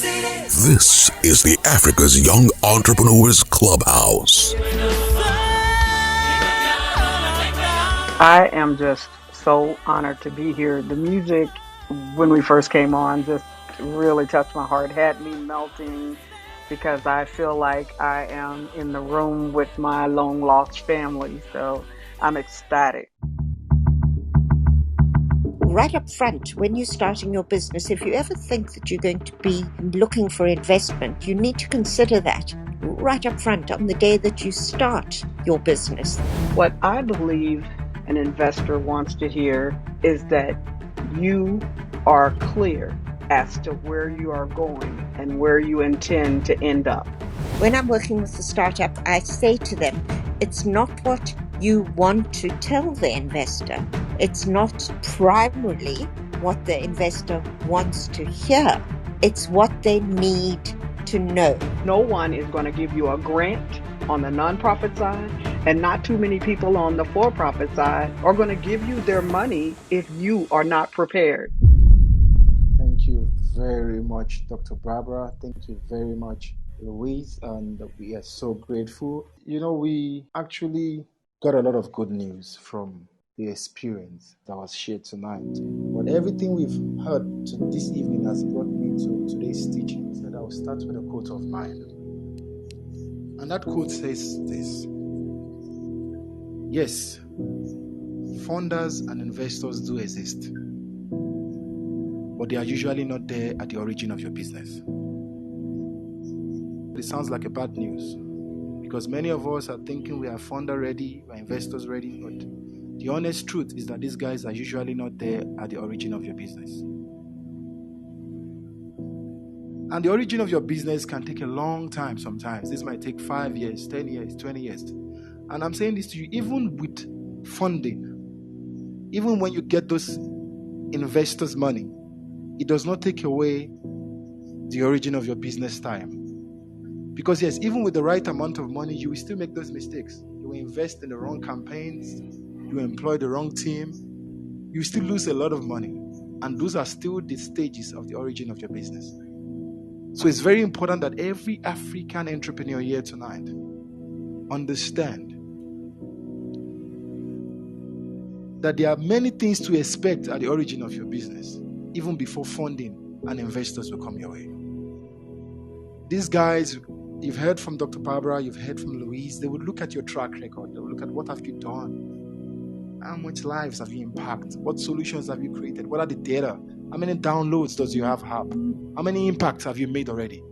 This is the Africa's Young Entrepreneurs Clubhouse. I am just so honored to be here. The music, when we first came on, just really touched my heart, had me melting because I feel like I am in the room with my long lost family. So I'm ecstatic. Right up front, when you're starting your business, if you ever think that you're going to be looking for investment, you need to consider that right up front on the day that you start your business. What I believe an investor wants to hear is that you are clear as to where you are going and where you intend to end up. When I'm working with the startup, I say to them, it's not what you want to tell the investor. It's not primarily what the investor wants to hear. It's what they need to know. No one is going to give you a grant on the nonprofit side, and not too many people on the for-profit side are going to give you their money if you are not prepared. Thank you very much, Dr. Barbara. Thank you very much, Louise, and we are so grateful. You know, we actually got a lot of good news from the experience that was shared tonight. But everything we've heard this evening has brought me to today's teaching. So I will start with a quote of mine. And that quote says this: yes, funders and investors do exist, but they are usually not there at the origin of your business. It sounds like a bad news because many of us are thinking we are funder ready, we are investors ready, but the honest truth is that these guys are usually not there at the origin of your business. And the origin of your business can take a long time sometimes. This might take 5 years, 10 years, 20 years. And I'm saying this to you, even with funding, even when you get those investors' money, it does not take away the origin of your business time. Because yes, even with the right amount of money, you will still make those mistakes. You will invest in the wrong campaigns, you will employ the wrong team, you will still lose a lot of money. And those are still the stages of the origin of your business. So it's very important that every African entrepreneur here tonight understand that there are many things to expect at the origin of your business, even before funding and investors will come your way. These guys, you've heard from Dr. Barbara, you've heard from Louise, they would look at your track record, they would look at what have you done, how much lives have you impacted, what solutions have you created, what are the data, how many downloads does you have, how many impacts have you made already.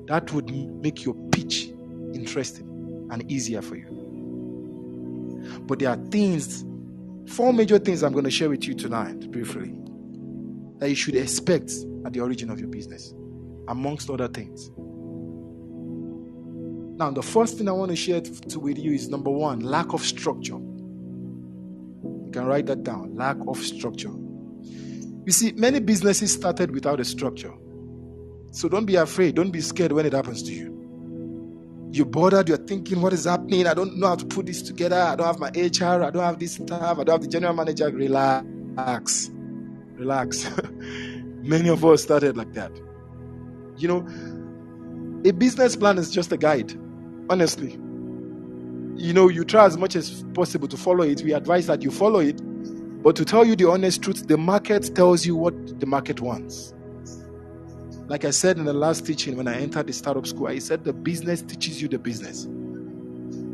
That would make your pitch interesting and easier for you. But there are things, 4 major things I'm going to share with you tonight briefly that you should expect at the origin of your business, amongst other things. Now, the first thing I want to share with you is number 1, lack of structure. You can write that down, lack of structure. You see, many businesses started without a structure. So don't be afraid, don't be scared when it happens to you. You're bothered, you're thinking, what is happening? I don't know how to put this together. I don't have my HR, I don't have this staff, I don't have the general manager. Relax. Many of us started like that. You know, a business plan is just a guide, honestly. You know, you try as much as possible to follow it. We advise that you follow it. But to tell you the honest truth, the market tells you what the market wants. Like I said in the last teaching when I entered the startup school, I said the business teaches you the business.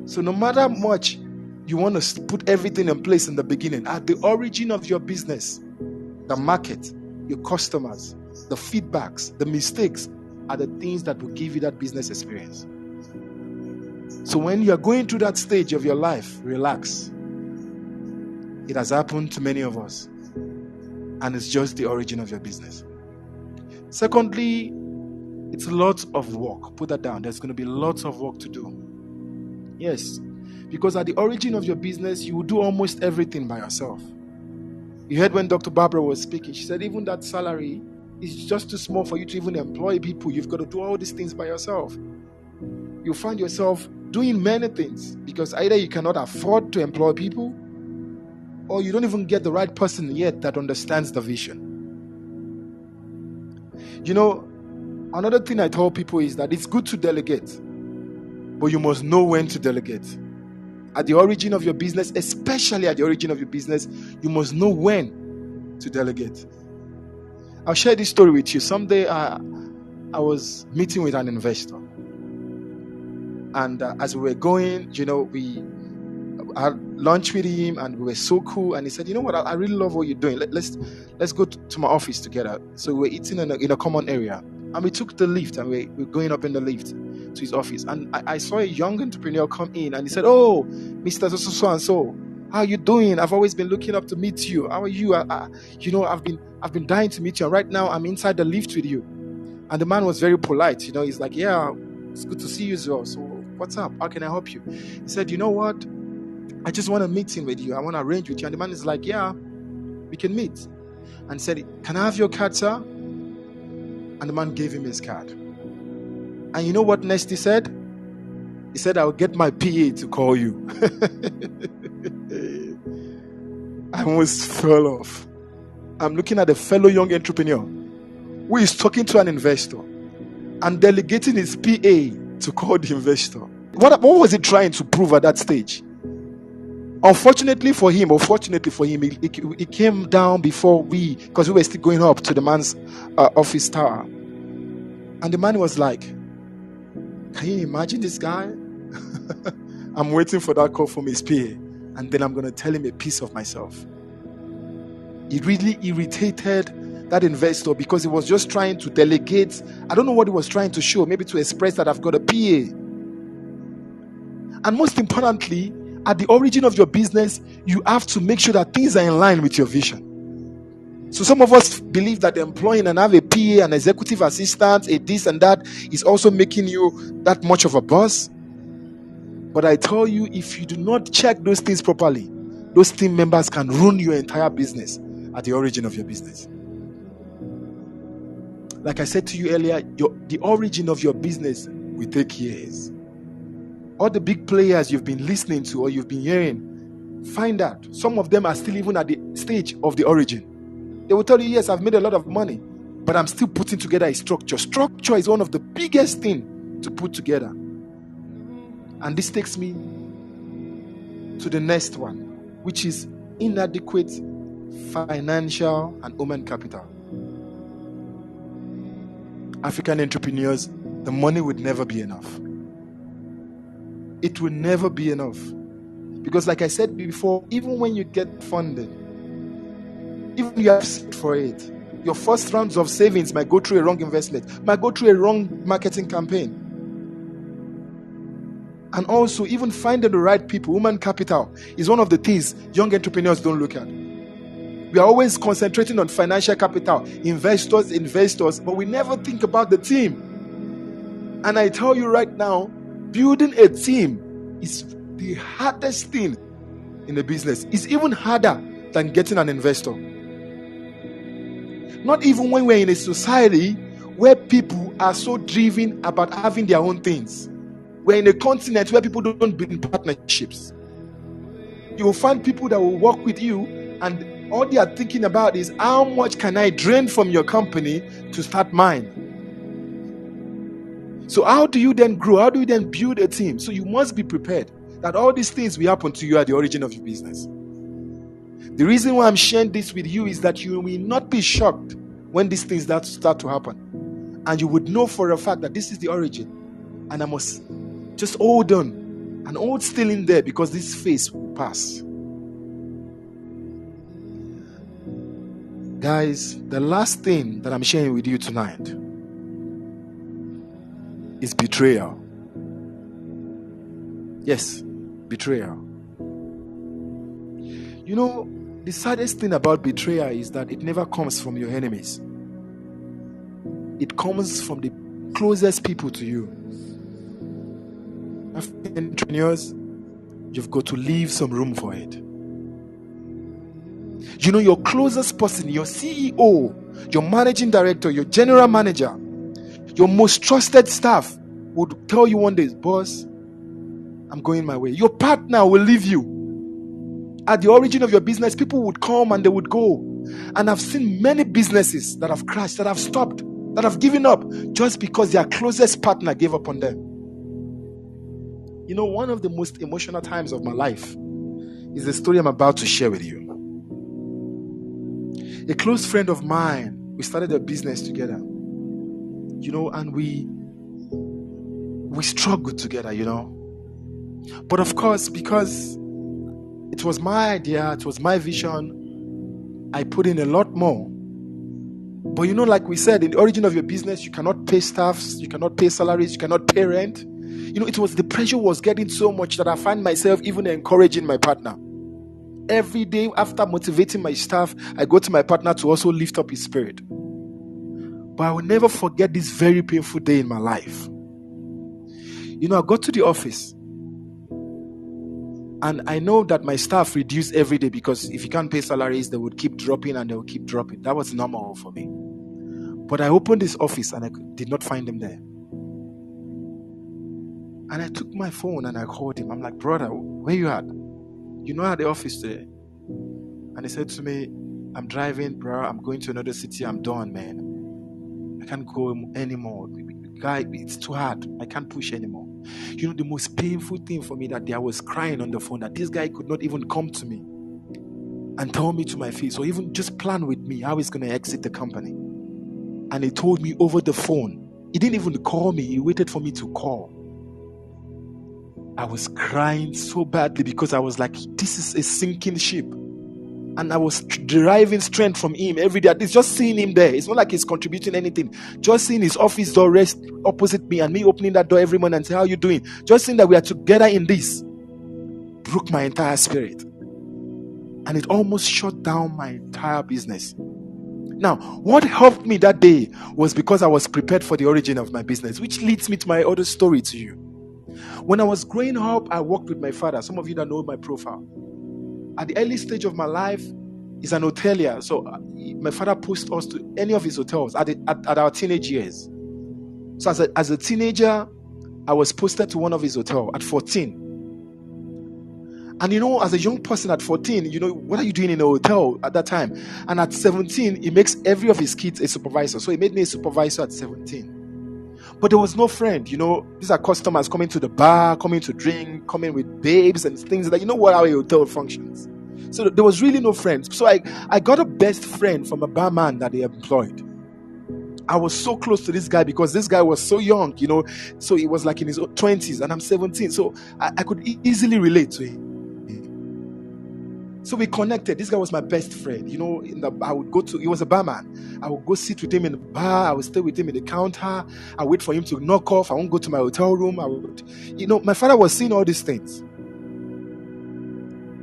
So no matter how much you want to put everything in place in the beginning, at the origin of your business, the market, your customers, the feedbacks, the mistakes are the things that will give you that business experience. So when you are going through that stage of your life, relax. It has happened to many of us, and it's just the origin of your business. Secondly, it's lots of work. Put that down. There's going to be lots of work to do. Yes, because at the origin of your business, you will do almost everything by yourself. You heard when Dr. Barbara was speaking, she said even that salary is just too small for you to even employ people. You've got to do all these things by yourself. You find yourself doing many things because either you cannot afford to employ people, or you don't even get the right person yet that understands the vision. You know, Another thing I tell people is that it's good to delegate, but you must know when to delegate. At the origin of your business, especially at the origin of your business, you must know when to delegate. I'll share this story with you. Someday I was meeting with an investor, and as we were going, we had lunch with him, and we were so cool. And he said, "You know what? I really love what you're doing. Let's go to my office together." So we were eating in a common area, and we took the lift, and we're going up in the lift to his office. And I saw a young entrepreneur come in, and he said, "Oh, Mr. So and so, how are you doing? I've always been looking up to meet you. How are you? I've been dying to meet you. And right now, I'm inside the lift with you." And the man was very polite. He's like, "Yeah, it's good to see you as well. So what's up? How can I help you?" He said, "You know what? I just want a meeting with you. I want to arrange with you." And the man is like, "Yeah, we can meet." And said, "Can I have your card, sir?" And the man gave him his card. And you know what next he said? He said, "I'll get my PA to call you." I almost fell off. I'm looking at a fellow young entrepreneur who is talking to an investor and delegating his PA to call the investor. What was he trying to prove at that stage? Unfortunately for him, it came down before because we were still going up to the man's office tower. And the man was like, "Can you imagine this guy? I'm waiting for that call from his PA, and then I'm going to tell him a piece of myself." It really irritated that investor because he was just trying to delegate. I don't know what he was trying to show, maybe to express that I've got a PA. And most importantly, at the origin of your business, you have to make sure that things are in line with your vision. So some of us believe that employing and have a PA, an executive assistant, a this and that is also making you that much of a boss. But I tell you, if you do not check those things properly, those team members can ruin your entire business at the origin of your business. Like I said to you earlier, the origin of your business will take years. All the big players you've been listening to or you've been hearing, find out. Some of them are still even at the stage of the origin. They will tell you, "Yes, I've made a lot of money, but I'm still putting together a structure." Structure is one of the biggest things to put together. And this takes me to the next one, which is inadequate financial and human capital. African entrepreneurs, the money would never be enough. It will never be enough. Because like I said before, even when you get funded, even you have saved for it, your first rounds of savings might go through a wrong investment, might go through a wrong marketing campaign. And also, even finding the right people, human capital, is one of the things young entrepreneurs don't look at. We are always concentrating on financial capital, investors, but we never think about the team. And I tell you right now, building a team is the hardest thing in the business. It's even harder than getting an investor. Not even when we're in a society where people are so driven about having their own things. We're in a continent where people don't build partnerships. You will find people that will work with you, and all they are thinking about is, how much can I drain from your company to start mine? So how do you then grow? How do you then build a team? So you must be prepared that all these things will happen to you at the origin of your business. The reason why I'm sharing this with you is that you will not be shocked when these things start to happen. And you would know for a fact that this is the origin. And I must just hold on and hold still in there, because this phase will pass. Guys, the last thing that I'm sharing with you tonight is betrayal. Yes, betrayal. You know, the saddest thing about betrayal is that it never comes from your enemies. It comes from the closest people to you. Entrepreneurs, you've got to leave some room for it. You know, your closest person, your CEO, your managing director, your general manager, your most trusted staff would tell you one day, "Boss, I'm going my way." Your partner will leave you. At the origin of your business, people would come and they would go. And I've seen many businesses that have crashed, that have stopped, that have given up just because their closest partner gave up on them. You know, one of the most emotional times of my life is the story I'm about to share with you. A close friend of mine, we started a business together, you know, and we struggled together, you know. But of course, because it was my idea, it was my vision, I put in a lot more. But you know, like we said, in the origin of your business, you cannot pay staffs, you cannot pay salaries, you cannot pay rent. You know, the pressure was getting so much that I find myself even encouraging my partner. Every day after motivating my staff, I go to my partner to also lift up his spirit. But I will never forget this very painful day in my life. You know, I got to the office and I know that my staff reduced every day because if you can't pay salaries, they would keep dropping and they would keep dropping. That was normal for me. But I opened this office and I did not find him there. And I took my phone and I called him. I'm like, brother, where you at? You know, at the office today. And he said to me, I'm driving, bro. I'm going to another city. I'm done, man. I can't go anymore. Guy, it's too hard. I can't push anymore. You know, the most painful thing for me that day, I was crying on the phone that this guy could not even come to me and tell me to my face or even just plan with me how he's going to exit the company. And he told me over the phone. He didn't even call me. He waited for me to call. I was crying so badly because I was like, this is a sinking ship. And I was deriving strength from him every day. It's just seeing him there. It's not like he's contributing anything. Just seeing his office door rest opposite me and me opening that door every morning and say, how are you doing? Just seeing that we are together in this broke my entire spirit. And it almost shut down my entire business. Now, what helped me that day was because I was prepared for the origin of my business, which leads me to my other story to you. When I was growing up, I worked with my father. Some of you that know my profile. At the early stage of my life, he's an hotelier. So my father pushed us to any of his hotels at our teenage years. So as a teenager, I was posted to one of his hotels at 14. And you know, as a young person at 14, you know, what are you doing in a hotel at that time? And at 17, he makes every of his kids a supervisor. So he made me a supervisor at 17. But there was no friend, you know. These are customers coming to the bar, coming to drink, coming with babes and things like, you know what, how a hotel functions. So there was really no friends. So I got a best friend from a barman that they employed. I was so close to this guy because this guy was so young, you know. So he was like in his 20s and I'm 17. So I could easily relate to him. So we connected. This guy was my best friend. You know, he was a barman. I would go sit with him in the bar. I would stay with him in the counter. I wait for him to knock off. I won't go to my hotel room. My father was seeing all these things.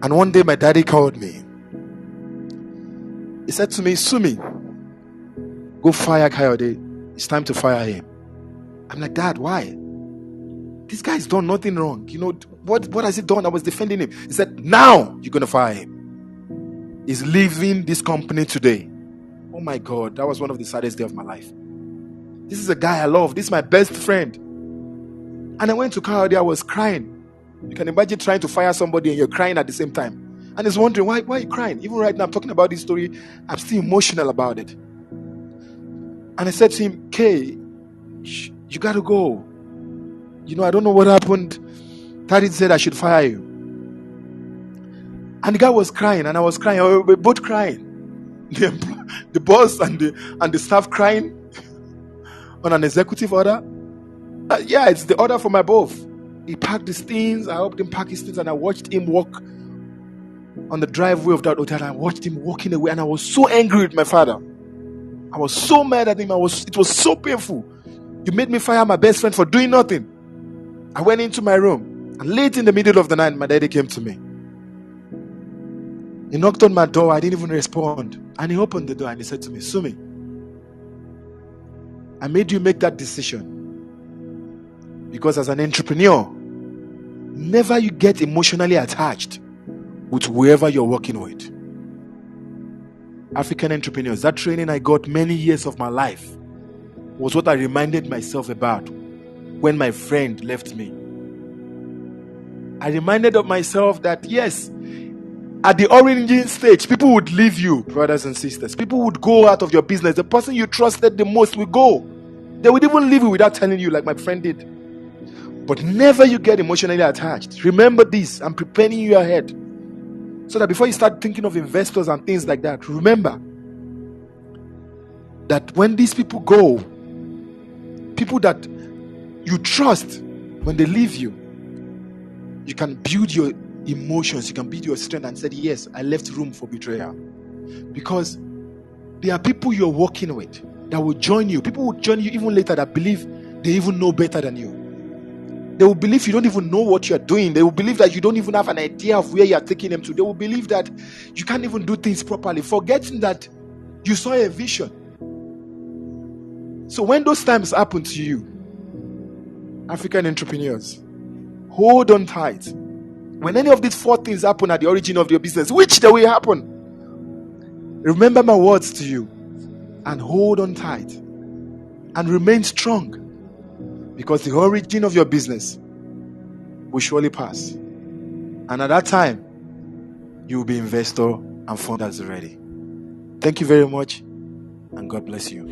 And one day my daddy called me. He said to me, Summy, go fire Kayode. It's time to fire him. I'm like, Dad, why? This guy's done nothing wrong. You know, what has he done? I was defending him. He said, now you're going to fire him. He's leaving this company today. Oh my God, that was one of the saddest days of my life. This is a guy I love. This is my best friend. And I went to Kayode, I was crying. You can imagine trying to fire somebody and you're crying at the same time. And he's wondering, why are you crying? Even right now, I'm talking about this story, I'm still emotional about it. And I said to him, Kay, you got to go. You know, I don't know what happened. Daddy said I should fire you. And the guy was crying and I was crying. We were both crying. The boss and the staff crying on an executive order. Yeah, it's the order for my boss. He packed his things. I helped him pack his things and I watched him walk on the driveway of that hotel. I watched him walking away and I was so angry with my father. I was so mad at him. It was so painful. You made me fire my best friend for doing nothing. I went into my room and late in the middle of the night, my daddy came to me. He knocked on my door. I didn't even respond. And he opened the door and he said to me, Summy, I made you make that decision because as an entrepreneur, never you get emotionally attached with whoever you're working with. African entrepreneurs, that training I got many years of my life was what I reminded myself about when my friend left me. I reminded of myself that yes, At the origin stage, people would leave you, brothers and sisters. People would go out of your business. The person you trusted the most will go. They would even leave you without telling you, like my friend did. But never you get emotionally attached. Remember this. I'm preparing you ahead. So that before you start thinking of investors and things like that, remember that when these people go, people that you trust, when they leave you, you can build your emotions, you can build your strength and say, yes, I left room for betrayal. Because there are people you're working with that will join you. People will join you even later that believe they even know better than you. They will believe you don't even know what you're doing. They will believe that you don't even have an idea of where you're taking them to. They will believe that you can't even do things properly, forgetting that you saw a vision. So when those times happen to you, African entrepreneurs, hold on tight. When any of these 4 things happen at the origin of your business, which they will happen, remember my words to you and hold on tight and remain strong, because the origin of your business will surely pass. And at that time, you will be investor and funders ready. Thank you very much, and God bless you.